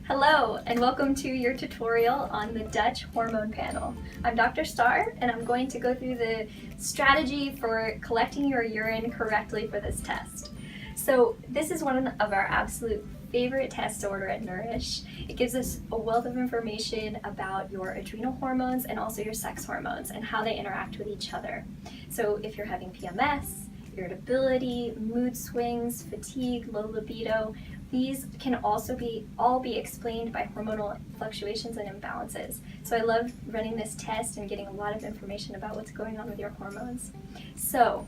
Hello, and welcome to your tutorial on the Dutch hormone panel. I'm Dr. Starr, and I'm going to go through the strategy for collecting your urine correctly for this test. So this is one of our absolute favorite tests to order at Nourish. It gives us a wealth of information about your adrenal hormones and also your sex hormones and how they interact with each other. So if you're having PMS, irritability, mood swings, fatigue, low libido, these can also all be explained by hormonal fluctuations and imbalances. So I love running this test and getting a lot of information about what's going on with your hormones. So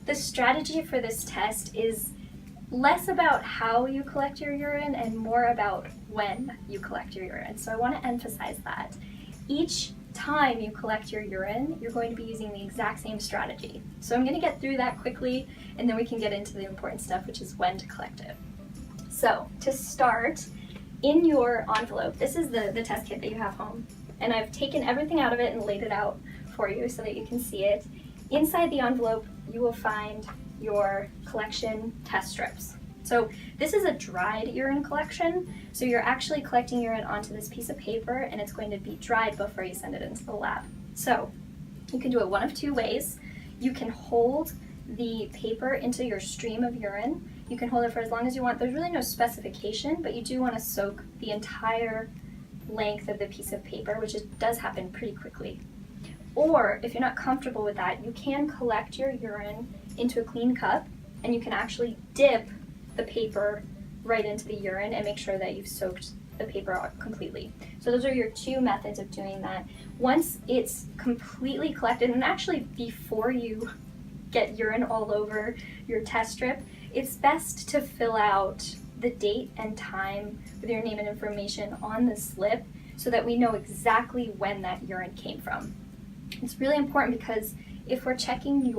the strategy for this test is less about how you collect your urine and more about when you collect your urine. So I want to emphasize that. Each time you collect your urine, you're going to be using the exact same strategy. So I'm going to get through that quickly, and then we can get into the important stuff, which is when to collect it. So to start, in your envelope, this is the test kit that you have home, and I've taken everything out of it and laid it out for you so that you can see it. Inside the envelope, you will find your collection test strips. So this is a dried urine collection, so you're actually collecting urine onto this piece of paper, and it's going to be dried before you send it into the lab. So you can do it one of two ways. You can hold the paper into your stream of urine. You can hold it for as long as you want. There's really no specification, but you do want to soak the entire length of the piece of paper, which does happen pretty quickly. Or if you're not comfortable with that, you can collect your urine into a clean cup, and you can actually dip the paper right into the urine and make sure that you've soaked the paper out completely. So those are your two methods of doing that. Once it's completely collected, and actually before you get urine all over your test strip, it's best to fill out the date and time with your name and information on the slip so that we know exactly when that urine came from. It's really important because if we're checking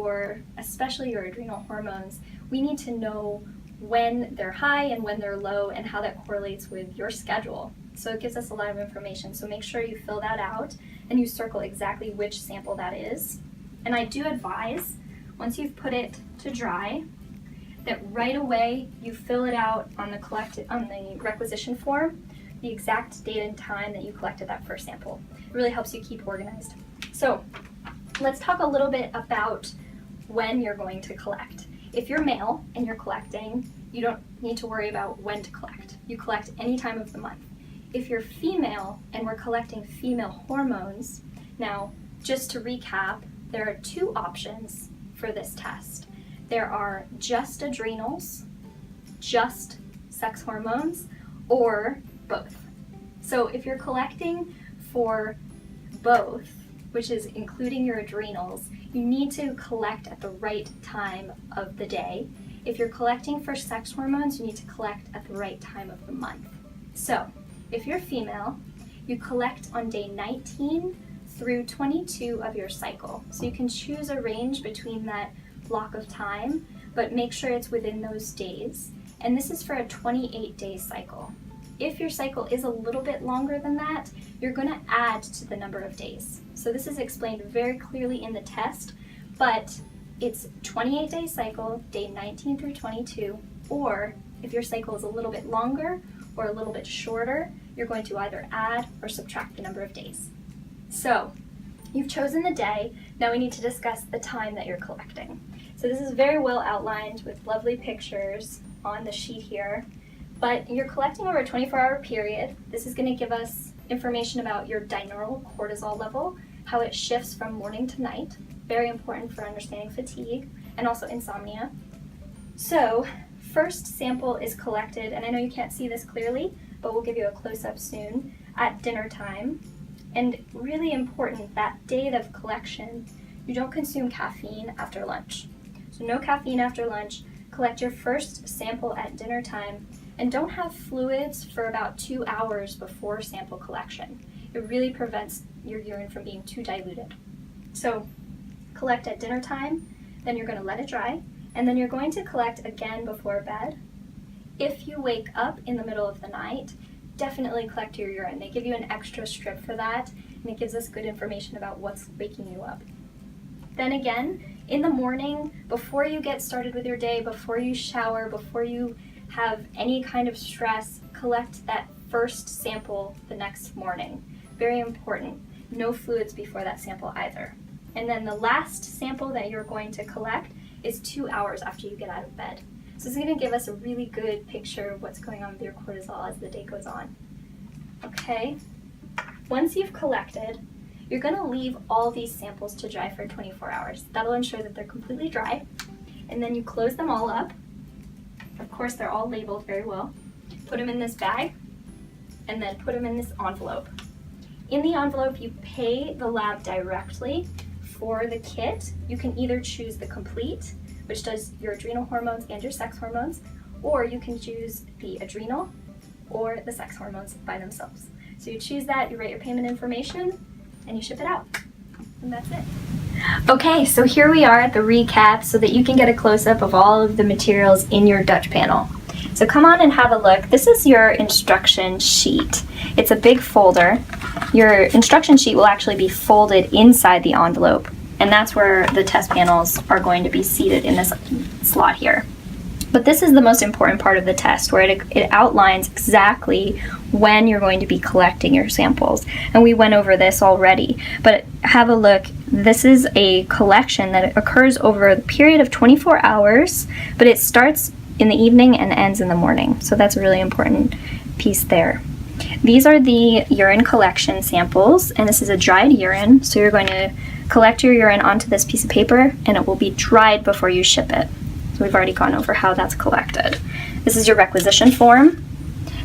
especially your adrenal hormones, we need to know when they're high and when they're low and how that correlates with your schedule. So it gives us a lot of information. So make sure you fill that out and you circle exactly which sample that is. And I do advise, once you've put it to dry, that right away you fill it out on the requisition form, the exact date and time that you collected that first sample. It really helps you keep organized. So let's talk a little bit about when you're going to collect. If you're male and you're collecting, you don't need to worry about when to collect. You collect any time of the month. If you're female and we're collecting female hormones, now just to recap, there are two options for this test. There are just adrenals, just sex hormones, or both. So if you're collecting for both, which is including your adrenals, you need to collect at the right time of the day. If you're collecting for sex hormones, you need to collect at the right time of the month. So if you're female, you collect on day 19 through 22 of your cycle. So you can choose a range between that block of time, but make sure it's within those days. And this is for a 28-day cycle. If your cycle is a little bit longer than that, you're going to add to the number of days. So this is explained very clearly in the test, but it's 28-day cycle, day 19 through 22, or if your cycle is a little bit longer or a little bit shorter, you're going to either add or subtract the number of days. So you've chosen the day, now we need to discuss the time that you're collecting. So this is very well outlined with lovely pictures on the sheet here. But you're collecting over a 24-hour period. This is going to give us information about your diurnal cortisol level, how it shifts from morning to night. Very important for understanding fatigue and also insomnia. So first sample is collected, and I know you can't see this clearly, but we'll give you a close-up soon, at dinner time. And really important, that day of collection, you don't consume caffeine after lunch. So no caffeine after lunch. Collect your first sample at dinner time, and don't have fluids for about 2 hours before sample collection. It really prevents your urine from being too diluted. So collect at dinner time, then you're going to let it dry, and then you're going to collect again before bed. If you wake up in the middle of the night, definitely collect your urine. They give you an extra strip for that, and it gives us good information about what's waking you up. Then again, in the morning, before you get started with your day, before you shower, before you have any kind of stress, collect that first sample the next morning. Very important. No fluids before that sample either. And then the last sample that you're going to collect is 2 hours after you get out of bed. So it's going to give us a really good picture of what's going on with your cortisol as the day goes on. Okay, once you've collected, you're going to leave all these samples to dry for 24 hours. That'll ensure that they're completely dry. And then you close them all up. Of course, they're all labeled very well. Put them in this bag, and then put them in this envelope. In the envelope, you pay the lab directly for the kit. You can either choose the complete, which does your adrenal hormones and your sex hormones, or you can choose the adrenal or the sex hormones by themselves. So you choose that, you write your payment information, and you ship it out. And that's it. Okay, so here we are at the recap so that you can get a close-up of all of the materials in your Dutch panel. So come on and have a look. This is your instruction sheet. It's a big folder. Your instruction sheet will actually be folded inside the envelope, and that's where the test panels are going to be seated in this slot here. But this is the most important part of the test, where it outlines exactly when you're going to be collecting your samples. And we went over this already, but have a look. This is a collection that occurs over a period of 24 hours, but it starts in the evening and ends in the morning. So that's a really important piece there. These are the urine collection samples, and this is a dried urine. So you're going to collect your urine onto this piece of paper, and it will be dried before you ship it. So we've already gone over how that's collected. This is your requisition form.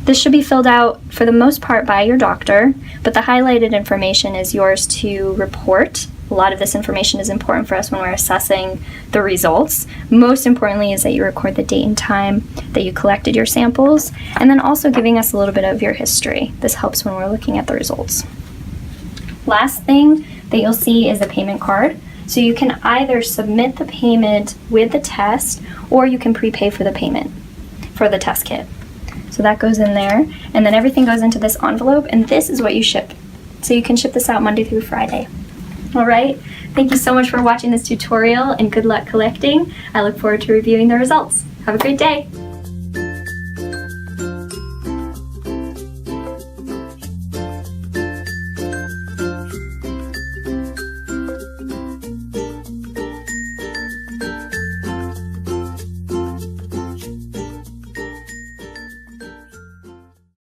This should be filled out for the most part by your doctor, but the highlighted information is yours to report. A lot of this information is important for us when we're assessing the results. Most importantly is that you record the date and time that you collected your samples, and then also giving us a little bit of your history. This helps when we're looking at the results. Last thing that you'll see is a payment card. So you can either submit the payment with the test, or you can prepay for the payment for the test kit. So that goes in there, and then everything goes into this envelope, and this is what you ship. So you can ship this out Monday through Friday. All right, thank you so much for watching this tutorial, and good luck collecting. I look forward to reviewing the results. Have a great day.